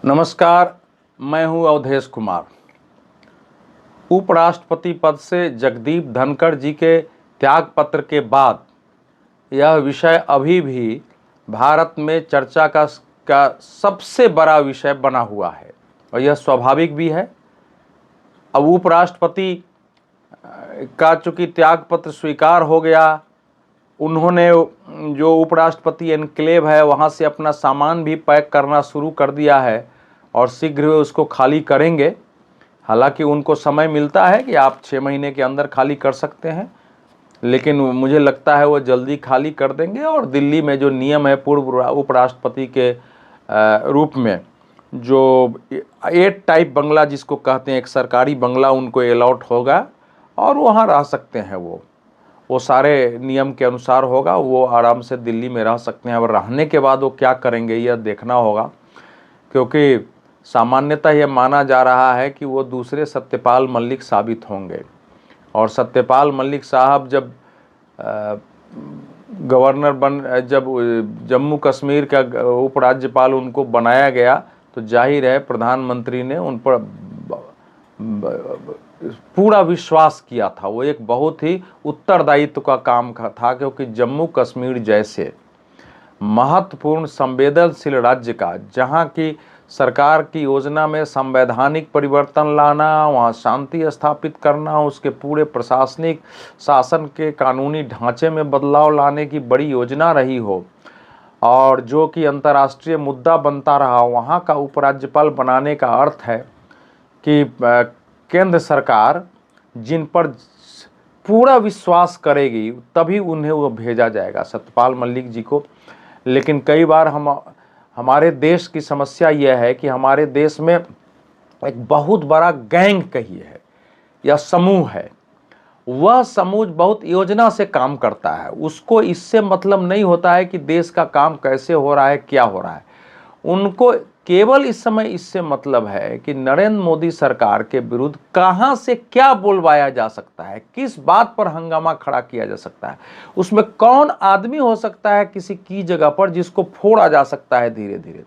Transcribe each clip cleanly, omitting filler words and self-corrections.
नमस्कार, मैं हूं अवधेश कुमार। उपराष्ट्रपति पद से जगदीप धनखड़ जी के त्याग पत्र के बाद यह विषय अभी भी भारत में चर्चा का सबसे बड़ा विषय बना हुआ है और यह स्वाभाविक भी है। अब उपराष्ट्रपति का चूँकि त्याग पत्र स्वीकार हो गया, उन्होंने जो उपराष्ट्रपति एनक्लेव है वहाँ से अपना सामान भी पैक करना शुरू कर दिया है और शीघ्र वे उसको खाली करेंगे। हालांकि उनको समय मिलता है कि आप 6 महीने के अंदर खाली कर सकते हैं, लेकिन मुझे लगता है वो जल्दी खाली कर देंगे और दिल्ली में जो नियम है पूर्व उपराष्ट्रपति के रूप में जो 8 टाइप बंगला जिसको कहते हैं, एक सरकारी बंगला उनको अलॉट होगा और वहाँ रह सकते हैं। वो सारे नियम के अनुसार होगा, वो आराम से दिल्ली में रह सकते हैं। और रहने के बाद वो क्या करेंगे यह देखना होगा, क्योंकि सामान्यतः यह माना जा रहा है कि वो दूसरे सत्यपाल मलिक साबित होंगे। और सत्यपाल मलिक साहब जब गवर्नर जब जम्मू कश्मीर का उपराज्यपाल उनको बनाया गया तो जाहिर है प्रधानमंत्री ने उन पर पूरा विश्वास किया था। वो एक बहुत ही उत्तरदायित्व का काम था, क्योंकि जम्मू कश्मीर जैसे महत्वपूर्ण संवेदनशील राज्य का, जहाँ की सरकार की योजना में संवैधानिक परिवर्तन लाना, वहाँ शांति स्थापित करना, उसके पूरे प्रशासनिक शासन के कानूनी ढांचे में बदलाव लाने की बड़ी योजना रही हो और जो कि अंतर्राष्ट्रीय मुद्दा बनता रहा, वहाँ का उपराज्यपाल बनाने का अर्थ है कि केंद्र सरकार जिन पर पूरा विश्वास करेगी तभी उन्हें वो भेजा जाएगा, सत्यपाल मलिक जी को। लेकिन कई बार हमारे देश की समस्या यह है कि हमारे देश में एक बहुत बड़ा गैंग कही है या समूह है, वह समूह बहुत योजना से काम करता है। उसको इससे मतलब नहीं होता है कि देश का काम कैसे हो रहा है, क्या हो रहा है। उनको केवल इस समय इससे मतलब है कि नरेंद्र मोदी सरकार के विरुद्ध कहां से क्या बोलवाया जा सकता है, किस बात पर हंगामा खड़ा किया जा सकता है, उसमें कौन आदमी हो सकता है किसी की जगह पर जिसको फोड़ा जा सकता है धीरे धीरे।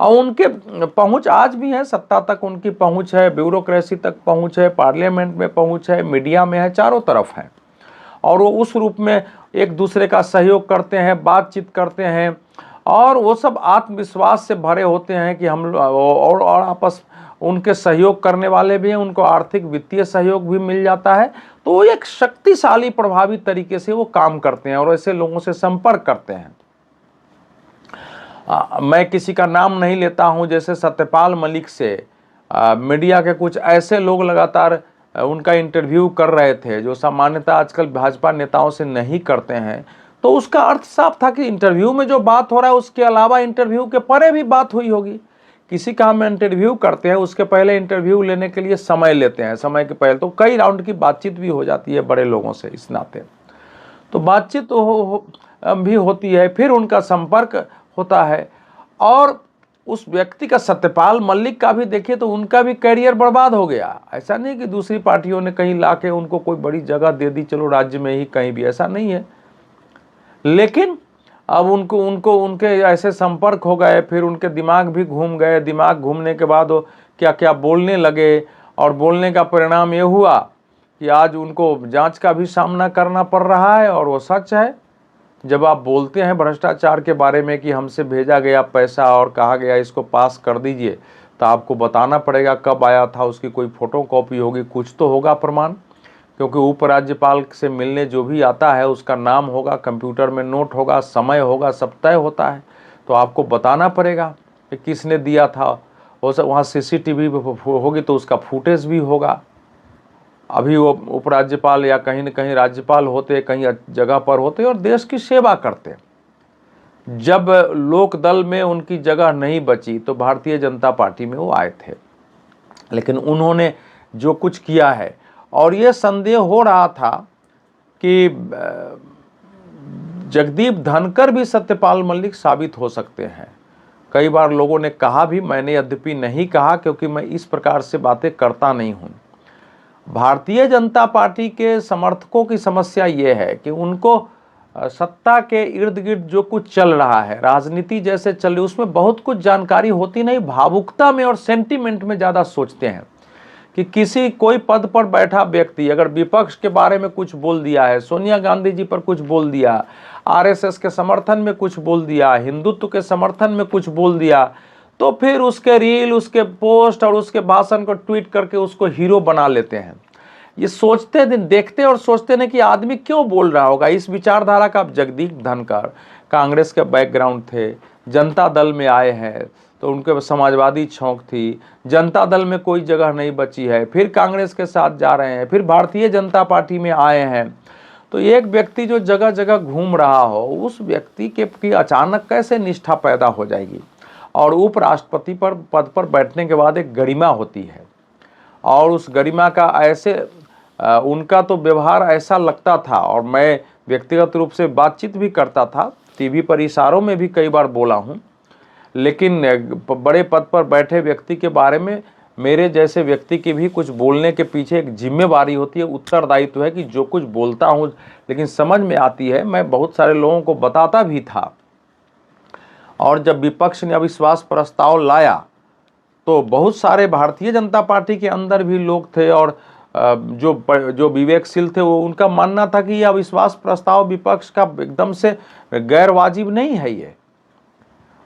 और उनके पहुंच आज भी है, सत्ता तक उनकी पहुंच है, ब्यूरोक्रेसी तक पहुंच है, पार्लियामेंट में पहुंच है, मीडिया में है, चारों तरफ है। और वो उस रूप में एक दूसरे का सहयोग करते हैं, बातचीत करते हैं और वो सब आत्मविश्वास से भरे होते हैं कि हम और आपस उनके सहयोग करने वाले भी हैं, उनको आर्थिक वित्तीय सहयोग भी मिल जाता है। तो वो एक शक्तिशाली प्रभावी तरीके से वो काम करते हैं और ऐसे लोगों से संपर्क करते हैं। मैं किसी का नाम नहीं लेता हूं, जैसे सत्यपाल मलिक से मीडिया के कुछ ऐसे लोग लगातार उनका इंटरव्यू कर रहे थे जो सामान्यतः आजकल भाजपा नेताओं से नहीं करते हैं। तो उसका अर्थ साफ था कि इंटरव्यू में जो बात हो रहा है उसके अलावा इंटरव्यू के परे भी बात हुई होगी। किसी का हम इंटरव्यू करते हैं, उसके पहले इंटरव्यू लेने के लिए समय लेते हैं, समय के पहले तो कई राउंड की बातचीत भी हो जाती है बड़े लोगों से। इस नाते तो बातचीत भी होती है, फिर उनका संपर्क होता है। और उस व्यक्ति का, सत्यपाल मलिक का भी देखिए तो उनका भी करियर बर्बाद हो गया। ऐसा नहीं कि दूसरी पार्टियों ने कहीं लाके उनको कोई बड़ी जगह दे दी, चलो राज्य में ही कहीं भी, ऐसा नहीं है। लेकिन अब उनके ऐसे संपर्क हो गए, फिर उनके दिमाग भी घूम गए। दिमाग घूमने के बाद वो क्या क्या बोलने लगे और बोलने का परिणाम ये हुआ कि आज उनको जांच का भी सामना करना पड़ रहा है। और वो सच है, जब आप बोलते हैं भ्रष्टाचार के बारे में कि हमसे भेजा गया पैसा और कहा गया इसको पास कर दीजिए, तो आपको बताना पड़ेगा कब आया था, उसकी कोई फोटो कॉपी होगी, कुछ तो होगा प्रमाण, क्योंकि उपराज्यपाल से मिलने जो भी आता है उसका नाम होगा, कंप्यूटर में नोट होगा, समय होगा, सब तय होता है। तो आपको बताना पड़ेगा कि किसने दिया था। हो सब वहाँ CCTV होगी तो उसका फुटेज भी होगा। अभी वो उपराज्यपाल या कहीं न कहीं राज्यपाल होते, कहीं जगह पर होते और देश की सेवा करते। जब लोकदल में उनकी जगह नहीं बची तो भारतीय जनता पार्टी में वो आए थे। लेकिन उन्होंने जो कुछ किया है, और ये संदेह हो रहा था कि जगदीप धनखड़ भी सत्यपाल मलिक साबित हो सकते हैं। कई बार लोगों ने कहा भी, मैंने यद्यपि नहीं कहा क्योंकि मैं इस प्रकार से बातें करता नहीं हूं। भारतीय जनता पार्टी के समर्थकों की समस्या ये है कि उनको सत्ता के इर्द गिर्द जो कुछ चल रहा है, राजनीति जैसे चल रही, उसमें बहुत कुछ जानकारी होती नहीं, भावुकता में और सेंटिमेंट में ज़्यादा सोचते हैं कि किसी कोई पद पर बैठा व्यक्ति अगर विपक्ष के बारे में कुछ बोल दिया है, सोनिया गांधी जी पर कुछ बोल दिया, आरएसएस के समर्थन में कुछ बोल दिया, हिंदुत्व के समर्थन में कुछ बोल दिया, तो फिर उसके रील, उसके पोस्ट और उसके भाषण को ट्वीट करके उसको हीरो बना लेते हैं। ये सोचते दिन देखते और सोचते हैं कि आदमी क्यों बोल रहा होगा। इस विचारधारा का जगदीप धनखड़ कांग्रेस के बैकग्राउंड थे, जनता दल में आए हैं तो उनके समाजवादी छौंक थी, जनता दल में कोई जगह नहीं बची है, फिर कांग्रेस के साथ जा रहे हैं, फिर भारतीय जनता पार्टी में आए हैं। तो एक व्यक्ति जो जगह जगह घूम रहा हो, उस व्यक्ति की अचानक कैसे निष्ठा पैदा हो जाएगी। और उपराष्ट्रपति पर पद पर बैठने के बाद एक गरिमा होती है, और उस गरिमा का ऐसे उनका तो व्यवहार ऐसा लगता था, और मैं व्यक्तिगत रूप से बातचीत भी करता था, टीवी पर इशारों में भी कई बार बोला हूँ, लेकिन बड़े पद पर बैठे व्यक्ति के बारे में मेरे जैसे व्यक्ति की भी कुछ बोलने के पीछे एक जिम्मेवारी होती है, उत्तरदायित्व है कि जो कुछ बोलता हूँ लेकिन समझ में आती है, मैं बहुत सारे लोगों को बताता भी था। और जब विपक्ष ने अविश्वास प्रस्ताव लाया तो बहुत सारे भारतीय जनता पार्टी के अंदर भी लोग थे, और जो विवेकशील थे वो उनका मानना था कि यह अविश्वास प्रस्ताव विपक्ष का एकदम से गैर वाजिब नहीं है ये,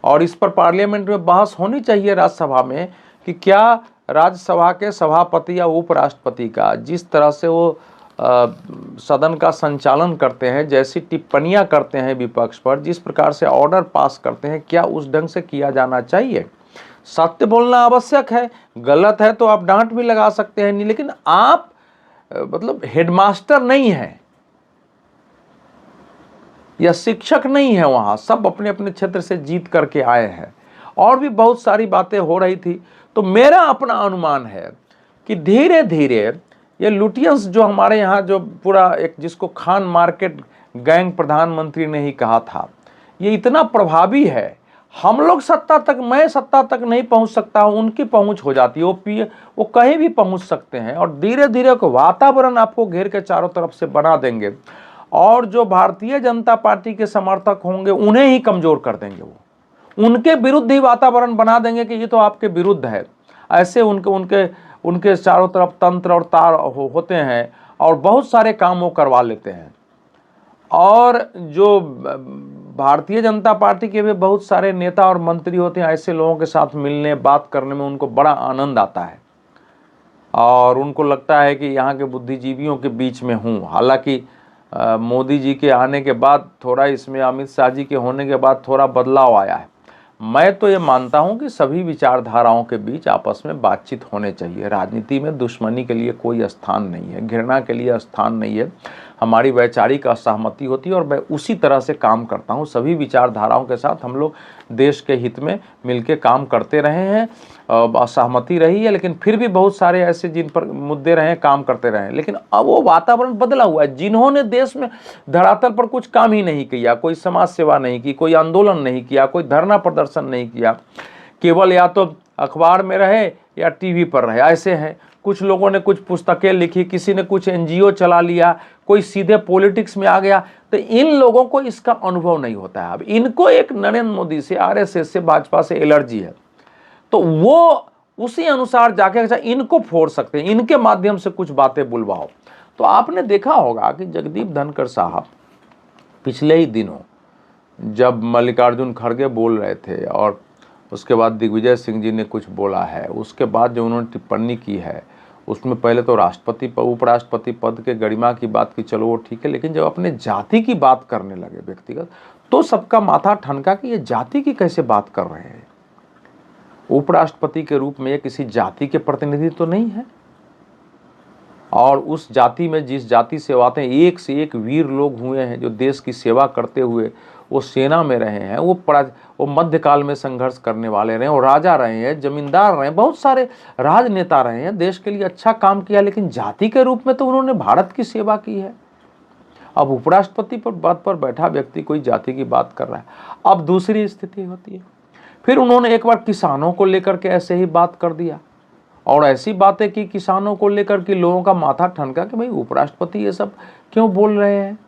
और इस पर पार्लियामेंट में बहस होनी चाहिए राज्यसभा में कि क्या राज्यसभा के सभापति या उपराष्ट्रपति का जिस तरह से वो सदन का संचालन करते हैं, जैसी टिप्पणियां करते हैं विपक्ष पर, जिस प्रकार से ऑर्डर पास करते हैं, क्या उस ढंग से किया जाना चाहिए। सत्य बोलना आवश्यक है, गलत है तो आप डांट भी लगा सकते हैं, नहीं, लेकिन आप मतलब हेडमास्टर नहीं है या शिक्षक नहीं है, वहां सब अपने अपने क्षेत्र से जीत करके आए हैं। और भी बहुत सारी बातें हो रही थी। तो मेरा अपना अनुमान है कि धीरे धीरे ये लुटियंस जो हमारे यहाँ जो पूरा एक जिसको खान मार्केट गैंग प्रधानमंत्री ने ही कहा था, ये इतना प्रभावी है, हम लोग सत्ता तक, मैं सत्ता तक नहीं पहुंच सकता हूं, उनकी पहुंच हो जाती है, वो कहीं भी पहुंच सकते हैं, और धीरे धीरे वातावरण आपको घेर के चारों तरफ से बना देंगे, और जो भारतीय जनता पार्टी के समर्थक होंगे उन्हें ही कमजोर कर देंगे, वो उनके विरुद्ध ही वातावरण बना देंगे कि ये तो आपके विरुद्ध है। ऐसे उनके चारों तरफ तंत्र और तार होते हैं, और बहुत सारे काम वो करवा लेते हैं। और जो भारतीय जनता पार्टी के भी बहुत सारे नेता और मंत्री होते हैं, ऐसे लोगों के साथ मिलने बात करने में उनको बड़ा आनंद आता है, और उनको लगता है कि यहाँ के बुद्धिजीवियों के बीच में हूँ। हालांकि मोदी जी के आने के बाद थोड़ा इसमें, अमित शाह जी के होने के बाद थोड़ा बदलाव आया है। मैं तो ये मानता हूँ कि सभी विचारधाराओं के बीच आपस में बातचीत होने चाहिए। राजनीति में दुश्मनी के लिए कोई स्थान नहीं है, घृणा के लिए स्थान नहीं है। हमारी वैचारिक असहमति होती है, और मैं उसी तरह से काम करता हूँ। सभी विचारधाराओं के साथ हम लोग देश के हित में मिलकर काम करते रहे हैं। असहमति रही है, लेकिन फिर भी बहुत सारे ऐसे जिन पर मुद्दे रहे काम करते रहे। लेकिन अब वो वातावरण बदला हुआ है। जिन्होंने देश में धरातल पर कुछ काम ही नहीं किया, कोई समाज सेवा नहीं की, कोई आंदोलन नहीं किया, कोई धरना प्रदर्शन नहीं किया, केवल या तो अखबार में रहे या टीवी पर रहे, ऐसे हैं। कुछ लोगों ने कुछ पुस्तकें लिखी, किसी ने कुछ एनजीओ चला लिया, कोई सीधे पॉलिटिक्स में आ गया। तो इन लोगों को इसका अनुभव नहीं होता है। अब इनको एक नरेंद्र मोदी से, आरएसएस से, भाजपा से एलर्जी है, तो वो उसी अनुसार जाके इनको फोड़ सकते हैं, इनके माध्यम से कुछ बातें बुलवाओ। तो आपने देखा होगा कि जगदीप धनखड़ साहब पिछले ही दिनों जब मल्लिकार्जुन खड़गे बोल रहे थे, और उसके बाद दिग्विजय सिंह जी ने कुछ बोला है, उसके बाद जो उन्होंने टिप्पणी की है, उसमें पहले तो राष्ट्रपति उपराष्ट्रपति पद के गरिमा की बात की, चलो वो ठीक है, लेकिन जब अपने जाति की बात करने लगे व्यक्तिगत, तो सबका माथा ठनका कि ये जाति की कैसे बात कर रहे हैं। उपराष्ट्रपति के रूप में ये किसी जाति के प्रतिनिधि तो नहीं है, और उस जाति में जिस जाति से आते हैं, एक से एक वीर लोग हुए हैं जो देश की सेवा करते हुए वो सेना में रहे हैं, वो मध्यकाल में संघर्ष करने वाले रहे, वो राजा रहे हैं, जमींदार रहे हैं, बहुत सारे राजनेता रहे हैं, देश के लिए अच्छा काम किया, लेकिन जाति के रूप में तो उन्होंने भारत की सेवा की है। अब उपराष्ट्रपति पर पद पर बैठा व्यक्ति कोई जाति की बात कर रहा है। अब दूसरी स्थिति होती है, फिर उन्होंने एक बार किसानों को लेकर के ऐसे ही बात कर दिया, और ऐसी बातें की किसानों को लेकर कि लोगों का माथा ठनका कि भाई उपराष्ट्रपति ये सब क्यों बोल रहे हैं।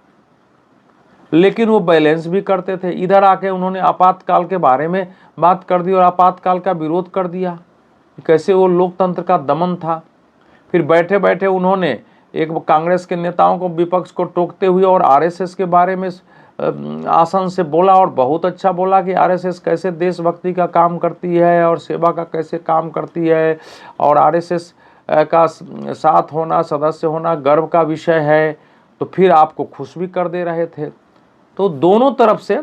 लेकिन वो बैलेंस भी करते थे। इधर आके उन्होंने आपातकाल के बारे में बात कर दी और आपातकाल का विरोध कर दिया, कैसे वो लोकतंत्र का दमन था। फिर बैठे बैठे उन्होंने एक कांग्रेस के नेताओं को, विपक्ष को टोकते हुए और आरएसएस के बारे में आसन से बोला, और बहुत अच्छा बोला कि आरएसएस कैसे देशभक्ति का काम करती है और सेवा का कैसे काम करती है, और आरएसएस का साथ होना, सदस्य होना गर्व का विषय है। तो फिर आपको खुश भी कर दे रहे थे। तो दोनों तरफ से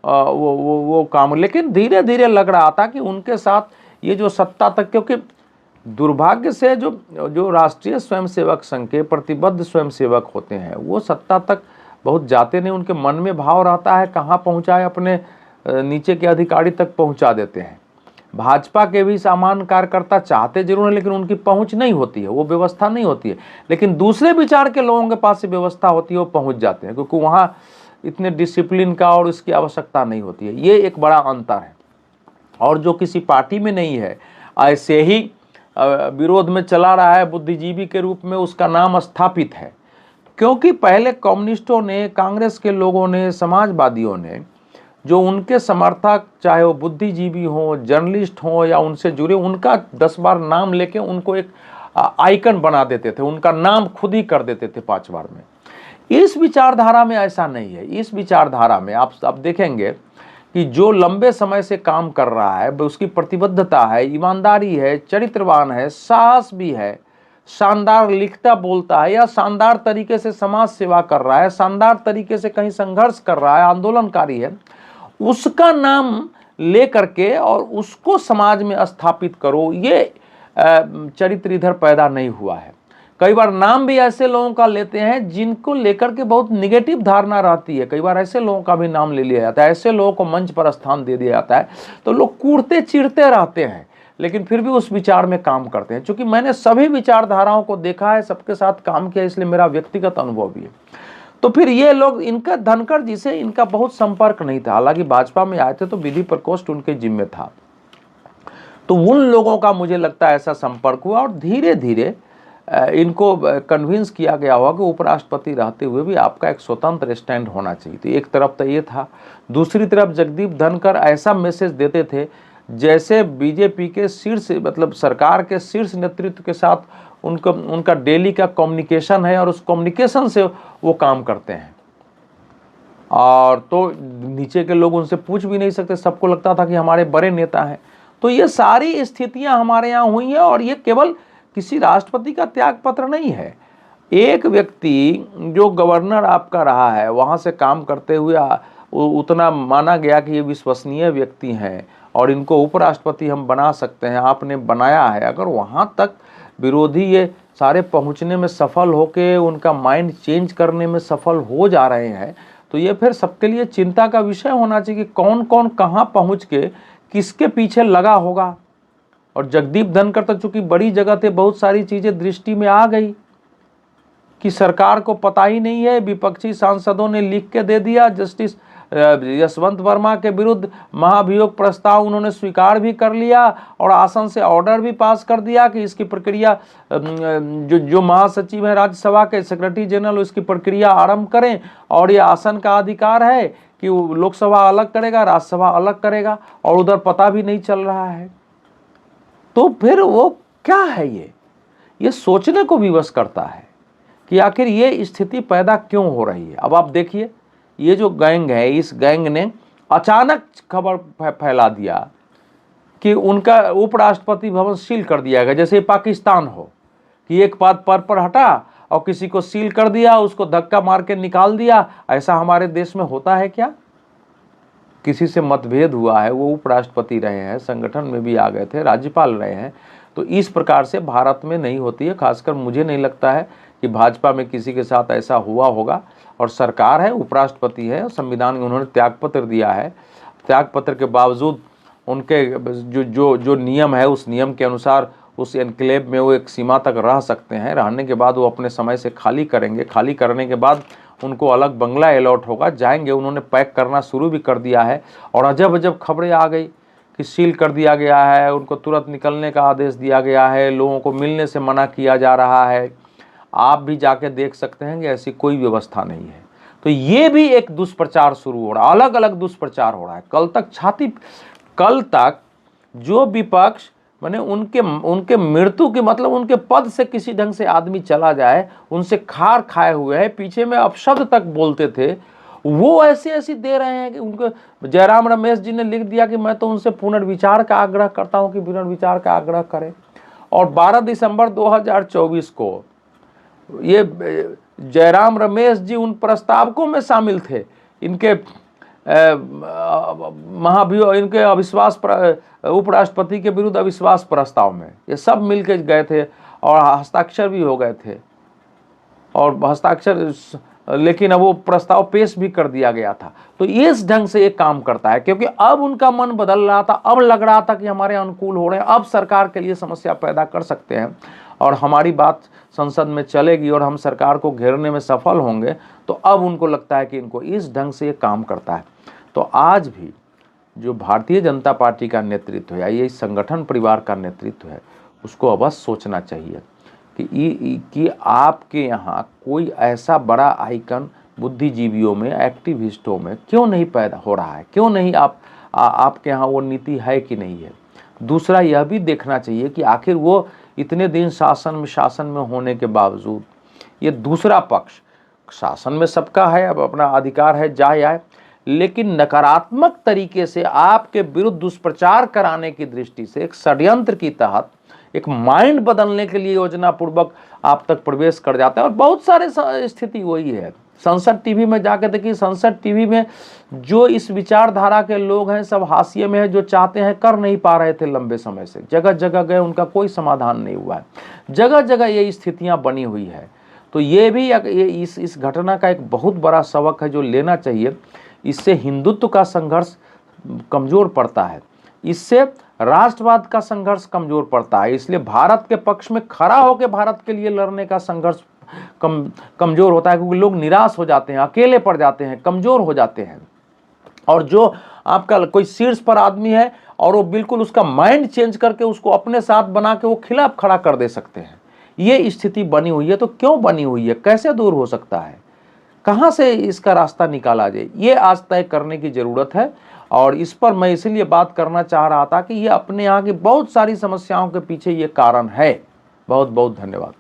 वो काम, लेकिन धीरे धीरे लग रहा था कि उनके साथ ये जो सत्ता तक, क्योंकि दुर्भाग्य से जो राष्ट्रीय स्वयंसेवक संघ के प्रतिबद्ध स्वयंसेवक होते हैं वो सत्ता तक बहुत जाते नहीं। उनके मन में भाव रहता है कहाँ पहुँचाए, अपने नीचे के अधिकारी तक पहुँचा देते हैं। भाजपा के भी सामान्य कार्यकर्ता चाहते जरूर हैं, लेकिन उनकी पहुँच नहीं होती है, वो व्यवस्था नहीं होती है। लेकिन दूसरे विचार के लोगों के पास से व्यवस्था होती है, वो पहुँच जाते हैं, क्योंकि वहाँ इतने डिसिप्लिन का और इसकी आवश्यकता नहीं होती है। ये एक बड़ा अंतर है। और जो किसी पार्टी में नहीं है, ऐसे ही विरोध में चला रहा है बुद्धिजीवी के रूप में, उसका नाम स्थापित है। क्योंकि पहले कम्युनिस्टों ने, कांग्रेस के लोगों ने, समाजवादियों ने, जो उनके समर्थक, चाहे वो बुद्धिजीवी हो, जर्नलिस्ट हो या उनसे जुड़े, उनका 10 बार नाम लेके उनको एक आइकन बना देते थे, उनका नाम खुद ही कर देते थे 5 बार में। इस विचारधारा में ऐसा नहीं है। इस विचारधारा में आप देखेंगे कि जो लंबे समय से काम कर रहा है, उसकी प्रतिबद्धता है, ईमानदारी है, चरित्रवान है, साहस भी है, शानदार लिखता बोलता है, या शानदार तरीके से समाज सेवा कर रहा है, शानदार तरीके से कहीं संघर्ष कर रहा है, आंदोलनकारी है, उसका नाम ले करके और उसको समाज में स्थापित करो, ये चरित्र इधर पैदा नहीं हुआ है। कई बार नाम भी ऐसे लोगों का लेते हैं जिनको लेकर के बहुत निगेटिव धारणा रहती है। कई बार ऐसे लोगों का भी नाम ले लिया जाता है, ऐसे लोगों को मंच पर स्थान दे दिया जाता है, तो लोग कूटते चिढ़ते रहते हैं, लेकिन फिर भी उस विचार में काम करते हैं। क्योंकि मैंने सभी विचारधाराओं को देखा है, सबके साथ काम किया, इसलिए मेरा व्यक्तिगत अनुभव भी है। तो फिर ये लोग, इनका धनखड़ जी से इनका बहुत संपर्क नहीं था। हालांकि भाजपा में आए थे तो विधि प्रकोष्ठ उनके जिम्मे था, तो उन लोगों का मुझे लगता है ऐसा संपर्क हुआ, और धीरे धीरे इनको कन्विंस किया गया होगा कि उपराष्ट्रपति रहते हुए भी आपका एक स्वतंत्र स्टैंड होना चाहिए। तो एक तरफ तो ये था, दूसरी तरफ जगदीप धनखड़ ऐसा मैसेज देते थे जैसे बीजेपी के शीर्ष, मतलब सरकार के शीर्ष नेतृत्व के साथ उनका डेली का कम्युनिकेशन है, और उस कम्युनिकेशन से वो काम करते हैं। और तो नीचे के लोग उनसे पूछ भी नहीं सकते, सबको लगता था कि हमारे बड़े नेता हैं। तो ये सारी स्थितियां हमारे यहाँ हुई हैं, और ये केवल किसी राष्ट्रपति का त्यागपत्र नहीं है। एक व्यक्ति जो गवर्नर आपका रहा है, वहाँ से काम करते हुए उतना माना गया कि ये विश्वसनीय व्यक्ति हैं और इनको उपराष्ट्रपति हम बना सकते हैं, आपने बनाया है। अगर वहाँ तक विरोधी ये सारे पहुँचने में सफल होके उनका माइंड चेंज करने में सफल हो जा रहे हैं, तो ये फिर सबके लिए चिंता का विषय होना चाहिए कि कौन कौन कहाँ पहुँच के किसके पीछे लगा होगा। और जगदीप धनखड़ तक चूंकि बड़ी जगह थे, बहुत सारी चीजें दृष्टि में आ गई कि सरकार को पता ही नहीं है। विपक्षी सांसदों ने लिख के दे दिया, जस्टिस यशवंत वर्मा के विरुद्ध महाभियोग प्रस्ताव उन्होंने स्वीकार भी कर लिया, और आसन से ऑर्डर भी पास कर दिया कि इसकी प्रक्रिया, जो महासचिव है राज्यसभा के, सेक्रेटरी जनरल, उसकी प्रक्रिया आरंभ करें। और ये आसन का अधिकार है कि लोकसभा अलग करेगा, राज्यसभा अलग करेगा, और उधर पता भी नहीं चल रहा है। तो फिर वो क्या है, ये सोचने को विवश करता है कि आखिर ये स्थिति पैदा क्यों हो रही है। अब आप देखिए, ये जो गैंग है, इस गैंग ने अचानक खबर फैला दिया कि उनका उपराष्ट्रपति भवन सील कर दिया गया, जैसे पाकिस्तान हो कि एक पद पर हटा और किसी को सील कर दिया, उसको धक्का मार के निकाल दिया। ऐसा हमारे देश में होता है क्या? किसी से मतभेद हुआ है, वो उपराष्ट्रपति रहे हैं, संगठन में भी आ गए थे, राज्यपाल रहे हैं, तो इस प्रकार से भारत में नहीं होती है। खासकर मुझे नहीं लगता है कि भाजपा में किसी के साथ ऐसा हुआ होगा। और सरकार है, उपराष्ट्रपति है, संविधान में उन्होंने त्यागपत्र दिया है। त्यागपत्र के बावजूद उनके जो नियम है, उस नियम के अनुसार उस एनक्लेव में वो एक सीमा तक रह सकते हैं। रहने के बाद वो अपने समय से खाली करेंगे। खाली करने के बाद उनको अलग बंगला अलॉट होगा, जाएंगे। उन्होंने पैक करना शुरू भी कर दिया है, और अजब अजब खबरें आ गई कि सील कर दिया गया है, उनको तुरंत निकलने का आदेश दिया गया है, लोगों को मिलने से मना किया जा रहा है। आप भी जाके देख सकते हैं कि ऐसी कोई व्यवस्था नहीं है। तो तो ये भी एक दुष्प्रचार शुरू हो रहा है, अलग अलग दुष्प्रचार हो रहा है। कल तक जो विपक्ष माने उनके मृत्यु की मतलब उनके पद से किसी ढंग से आदमी चला जाए, उनसे खार खाए हुए है, पीछे में अपशब्द तक बोलते थे, वो ऐसी दे रहे हैं कि उनको जयराम रमेश जी ने लिख दिया कि मैं तो उनसे पुनर्विचार का आग्रह करता हूं कि पुनर्विचार का आग्रह करें। और 12 दिसंबर 2024 को ये जयराम रमेश जी उन प्रस्तावकों में शामिल थे, इनके इनके अविश्वास उपराष्ट्रपति के विरुद्ध अविश्वास प्रस्ताव में ये सब मिलकर गए थे और हस्ताक्षर भी हो गए थे, और हस्ताक्षर लेकिन अब वो प्रस्ताव पेश भी कर दिया गया था। तो इस ढंग से ये काम करता है, क्योंकि अब उनका मन बदल रहा था, अब लग रहा था कि हमारे अनुकूल हो रहे हैं, अब सरकार के लिए समस्या पैदा कर सकते हैं और हमारी बात संसद में चलेगी और हम सरकार को घेरने में सफल होंगे। तो अब उनको लगता है कि इनको इस ढंग से ये काम करता है। तो आज भी जो भारतीय जनता पार्टी का नेतृत्व है, ये संगठन परिवार का नेतृत्व है, उसको अवश्य सोचना चाहिए कि आपके यहाँ कोई ऐसा बड़ा आइकन बुद्धिजीवियों में, एक्टिविस्टों में क्यों नहीं पैदा हो रहा है, क्यों नहीं आपके यहाँ वो नीति है कि नहीं है। दूसरा यह भी देखना चाहिए कि आखिर वो इतने दिन शासन में होने के बावजूद ये दूसरा पक्ष, शासन में सबका है, अब अपना अधिकार है जाए आए, लेकिन नकारात्मक तरीके से आपके विरुद्ध दुष्प्रचार कराने की दृष्टि से एक षड्यंत्र की तहत एक माइंड बदलने के लिए योजना पूर्वक आप तक प्रवेश कर जाते हैं। और बहुत सारे स्थिति वही है। संसद टीवी में जाकर देखिए, संसद टीवी में जो इस विचारधारा के लोग हैं सब हाशिए में है, जो चाहते हैं कर नहीं पा रहे थे लंबे समय से, जगह जगह गए, उनका कोई समाधान नहीं हुआ है, जगह जगह ये स्थितियां बनी हुई है। तो ये भी इस घटना का एक बहुत बड़ा सबक है जो लेना चाहिए। इससे हिंदुत्व का संघर्ष कमजोर पड़ता है, इससे राष्ट्रवाद का संघर्ष कमजोर पड़ता है, इसलिए भारत के पक्ष में खड़ा होकर भारत के लिए लड़ने का संघर्ष कमजोर होता है, क्योंकि लोग निराश हो जाते हैं, अकेले पड़ जाते हैं, कमजोर हो जाते हैं। और जो आपका कोई शीर्ष पर आदमी है और वो बिल्कुल उसका माइंड चेंज करके उसको अपने साथ बना के वो खिलाफ खड़ा कर दे सकते हैं। ये स्थिति बनी हुई है। तो क्यों बनी हुई है, कैसे दूर हो सकता है, कहां से इसका रास्ता निकाला जाए, ये आज तय करने की जरूरत है। और इस पर मैं इसलिए बात करना चाह रहा था कि ये अपने यहाँ की बहुत सारी समस्याओं के पीछे ये कारण है। बहुत बहुत धन्यवाद।